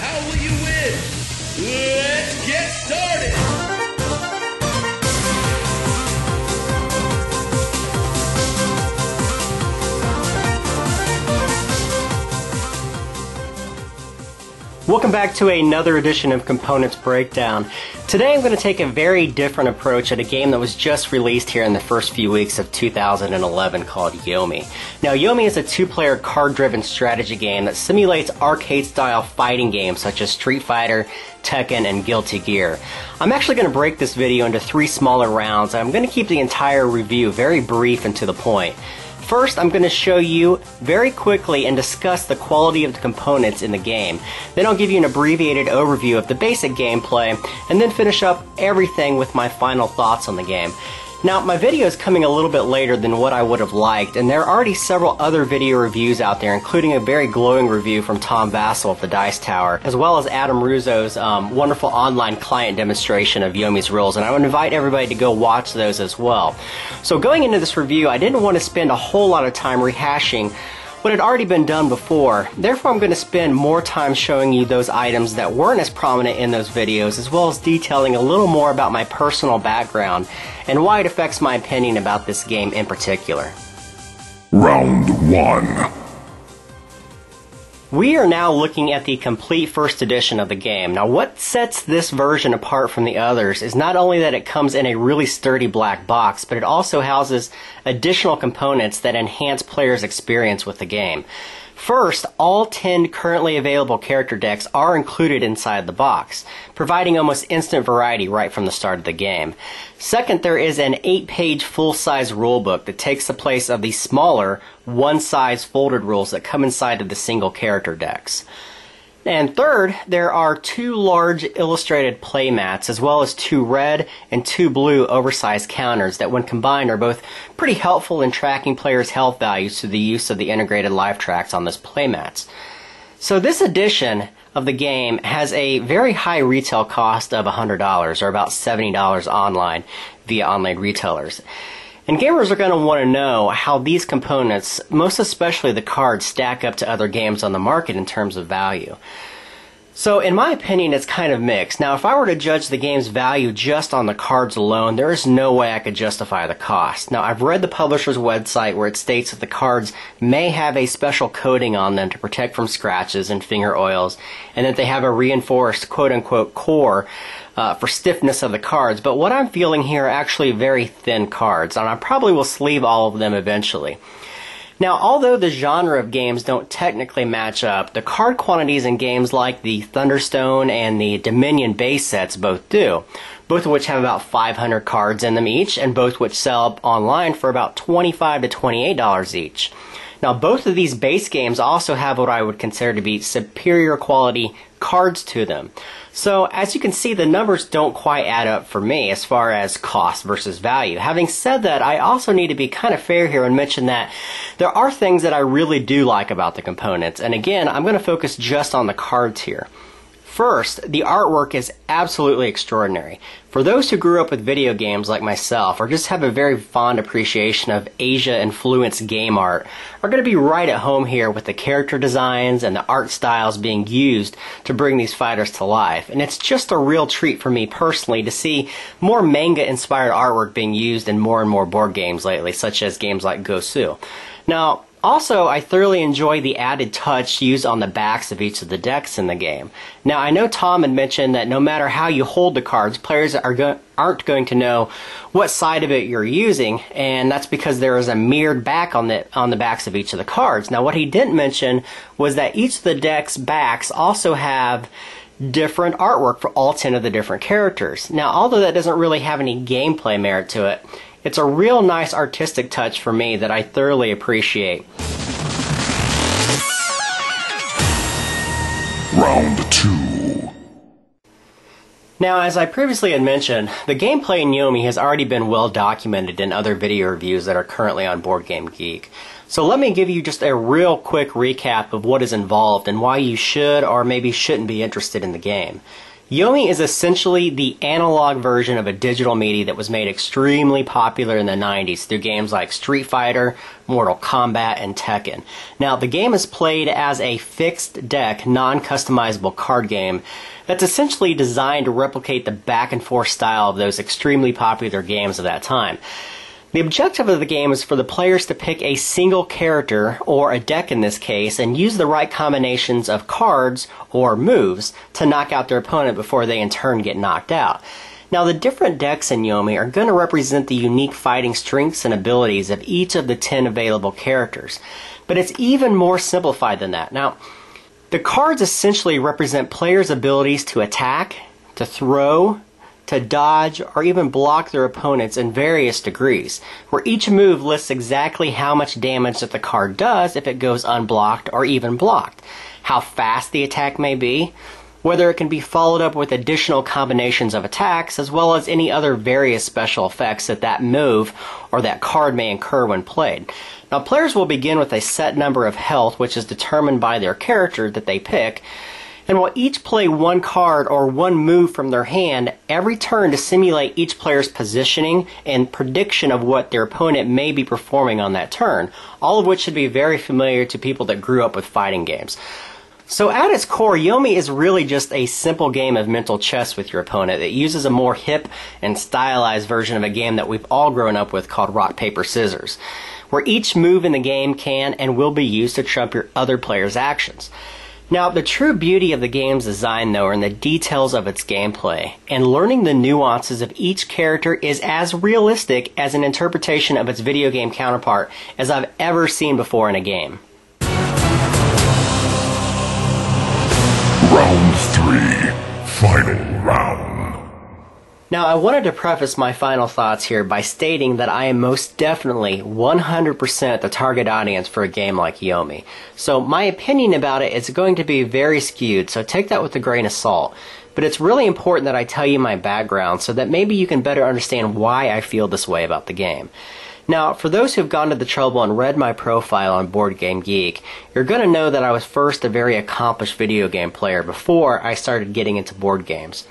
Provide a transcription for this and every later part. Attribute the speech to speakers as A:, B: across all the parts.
A: How will you win? Let's get started!
B: Welcome back to another edition of Components Breakdown. Today I'm going to take a very different approach at a game that was just released here in the first few weeks of 2011 called Yomi. Now Yomi is a two-player card-driven strategy game that simulates arcade-style fighting games such as Street Fighter, Tekken, and Guilty Gear. I'm actually going to break this video into 3 smaller rounds, and I'm going to keep the entire review very brief and to the point. First, I'm going to show you very quickly and discuss the quality of the components in the game. Then I'll give you an abbreviated overview of the basic gameplay, and then finish up everything with my final thoughts on the game. Now, my video is coming a little bit later than what I would have liked, and there are already several other video reviews out there, including a very glowing review from Tom Vassell of the Dice Tower, as well as Adam Ruzzo's wonderful online client demonstration of Yomi's rules, and I would invite everybody to go watch those as well. So going into this review, I didn't want to spend a whole lot of time rehashing what had already been done before. Therefore, I'm going to spend more time showing you those items that weren't as prominent in those videos, as well as detailing a little more about my personal background and why it affects my opinion about this game in particular.
C: Round 1.
B: We are now looking at the complete first edition of the game. Now what sets this version apart from the others is not only that it comes in a really sturdy black box, but it also houses additional components that enhance players' experience with the game. First, all 10 currently available character decks are included inside the box, providing almost instant variety right from the start of the game. Second, there is an 8-page full-size rulebook that takes the place of the smaller, one-size folded rules that come inside of the single character decks. And third, there are 2 large illustrated playmats, as well as 2 red and 2 blue oversized counters that when combined are both pretty helpful in tracking players' health values through the use of the integrated life tracks on those playmats. So this edition of the game has a very high retail cost of $100, or about $70 online via online retailers. And gamers are going to want to know how these components, most especially the cards, stack up to other games on the market in terms of value. So in my opinion, it's kind of mixed. Now if I were to judge the game's value just on the cards alone, there is no way I could justify the cost. Now I've read the publisher's website where it states that the cards may have a special coating on them to protect from scratches and finger oils, and that they have a reinforced quote-unquote core for stiffness of the cards, but what I'm feeling here are actually very thin cards, and I probably will sleeve all of them eventually. Now, although the genre of games don't technically match up, the card quantities in games like the Thunderstone and the Dominion base sets both do, both of which have about 500 cards in them each, and both which sell online for about $25 to $28 each. Now, both of these base games also have what I would consider to be superior quality cards to them. So, as you can see, the numbers don't quite add up for me as far as cost versus value. Having said that, I also need to be kind of fair here and mention that there are things that I really do like about the components. And again, I'm going to focus just on the cards here. First, the artwork is absolutely extraordinary. For those who grew up with video games like myself, or just have a very fond appreciation of Asia-influenced game art, are going to be right at home here with the character designs and the art styles being used to bring these fighters to life. And it's just a real treat for me personally to see more manga-inspired artwork being used in more and more board games lately, such as games like Gosu. Now, also, I thoroughly enjoy the added touch used on the backs of each of the decks in the game. Now, I know Tom had mentioned that no matter how you hold the cards, players aren't going to know what side of it you're using, and that's because there is a mirrored back on the backs of each of the cards. Now, what he didn't mention was that each of the deck's backs also have different artwork for all 10 of the different characters. Now, although that doesn't really have any gameplay merit to it, it's a real nice artistic touch for me that I thoroughly appreciate.
C: Round 2.
B: Now, as I previously had mentioned, the gameplay in Yomi has already been well documented in other video reviews that are currently on Board Game Geek. So let me give you just a real quick recap of what is involved and why you should or maybe shouldn't be interested in the game. Yomi is essentially the analog version of a digital media that was made extremely popular in the 90s through games like Street Fighter, Mortal Kombat, and Tekken. Now, the game is played as a fixed deck, non-customizable card game that's essentially designed to replicate the back and forth style of those extremely popular games of that time. The objective of the game is for the players to pick a single character, or a deck in this case, and use the right combinations of cards or moves to knock out their opponent before they in turn get knocked out. Now, the different decks in Yomi are going to represent the unique fighting strengths and abilities of each of the 10 available characters. But it's even more simplified than that. Now, the cards essentially represent players' abilities to attack, to throw, to dodge, or even block their opponents in various degrees, where each move lists exactly how much damage that the card does if it goes unblocked or even blocked, how fast the attack may be, whether it can be followed up with additional combinations of attacks, as well as any other various special effects that that move or that card may incur when played. Now, players will begin with a set number of health, which is determined by their character that they pick, and will each play one card or one move from their hand every turn to simulate each player's positioning and prediction of what their opponent may be performing on that turn, all of which should be very familiar to people that grew up with fighting games. So at its core, Yomi is really just a simple game of mental chess with your opponent that uses a more hip and stylized version of a game that we've all grown up with called rock, paper, scissors, where each move in the game can and will be used to trump your other player's actions. Now, the true beauty of the game's design, though, are in the details of its gameplay, and learning the nuances of each character is as realistic as an interpretation of its video game counterpart as I've ever seen before in a game.
C: Round 3. Final round.
B: Now, I wanted to preface my final thoughts here by stating that I am most definitely 100% the target audience for a game like Yomi. So my opinion about it is going to be very skewed, so take that with a grain of salt. But it's really important that I tell you my background so that maybe you can better understand why I feel this way about the game. Now, for those who've gone to the trouble and read my profile on Board Game Geek, you're going to know that I was first a very accomplished video game player before I started getting into board games.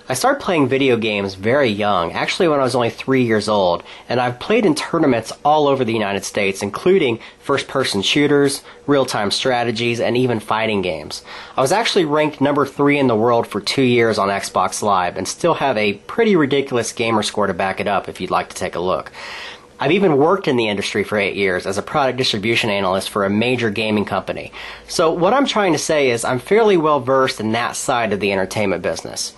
B: I started playing video games very young, actually when I was only 3 years old, and I've played in tournaments all over the United States, including first-person shooters, real-time strategies, and even fighting games. I was actually ranked number 3 in the world for 2 years on Xbox Live, and still have a pretty ridiculous gamer score to back it up if you'd like to take a look. I've even worked in the industry for 8 years as a product distribution analyst for a major gaming company. So what I'm trying to say is I'm fairly well versed in that side of the entertainment business.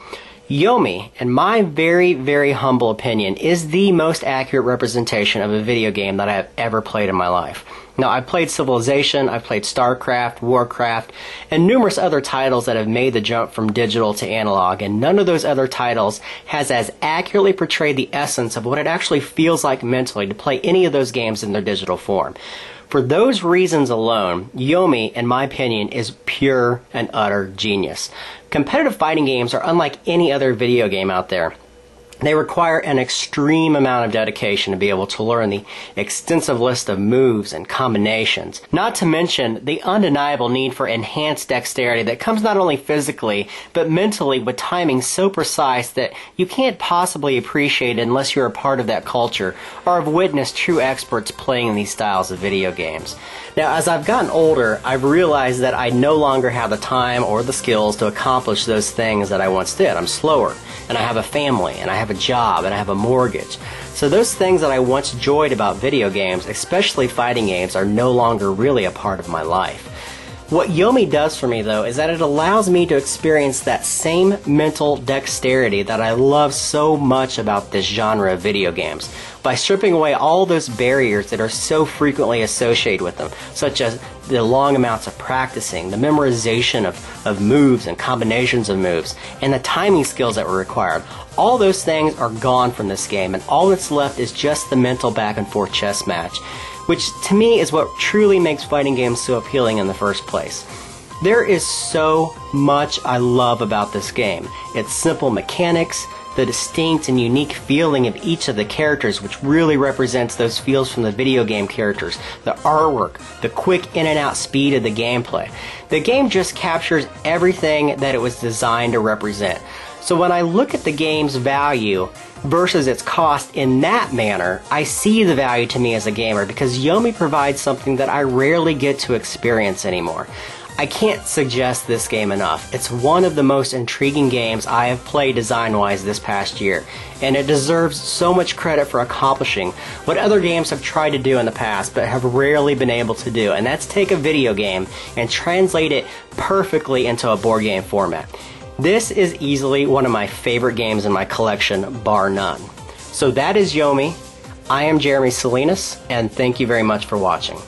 B: Yomi, in my very, very humble opinion, is the most accurate representation of a video game that I have ever played in my life. Now, I've played Civilization, I've played StarCraft, Warcraft, and numerous other titles that have made the jump from digital to analog, and none of those other titles has as accurately portrayed the essence of what it actually feels like mentally to play any of those games in their digital form. For those reasons alone, Yomi, in my opinion, is pure and utter genius. Competitive fighting games are unlike any other video game out there. They require an extreme amount of dedication to be able to learn the extensive list of moves and combinations, not to mention the undeniable need for enhanced dexterity that comes not only physically, but mentally with timing so precise that you can't possibly appreciate it unless you're a part of that culture or have witnessed true experts playing these styles of video games. Now, as I've gotten older, I've realized that I no longer have the time or the skills to accomplish those things that I once did. I'm slower, and I have a family, and I have a job, and I have a mortgage. So those things that I once enjoyed about video games, especially fighting games, are no longer really a part of my life. What Yomi does for me, though, is that it allows me to experience that same mental dexterity that I love so much about this genre of video games, by stripping away all those barriers that are so frequently associated with them, such as the long amounts of practicing, the memorization of moves and combinations of moves, and the timing skills that were required. All those things are gone from this game, and all that's left is just the mental back and forth chess match, which to me is what truly makes fighting games so appealing in the first place. There is so much I love about this game. Its simple mechanics, the distinct and unique feeling of each of the characters, which really represents those feels from the video game characters, the artwork, the quick in and out speed of the gameplay. The game just captures everything that it was designed to represent. So when I look at the game's value versus its cost in that manner, I see the value to me as a gamer because Yomi provides something that I rarely get to experience anymore. I can't suggest this game enough. It's one of the most intriguing games I have played design-wise this past year, and it deserves so much credit for accomplishing what other games have tried to do in the past but have rarely been able to do, and that's take a video game and translate it perfectly into a board game format. This is easily one of my favorite games in my collection, bar none. So that is Yomi. I am Jeremy Salinas, and thank you very much for watching.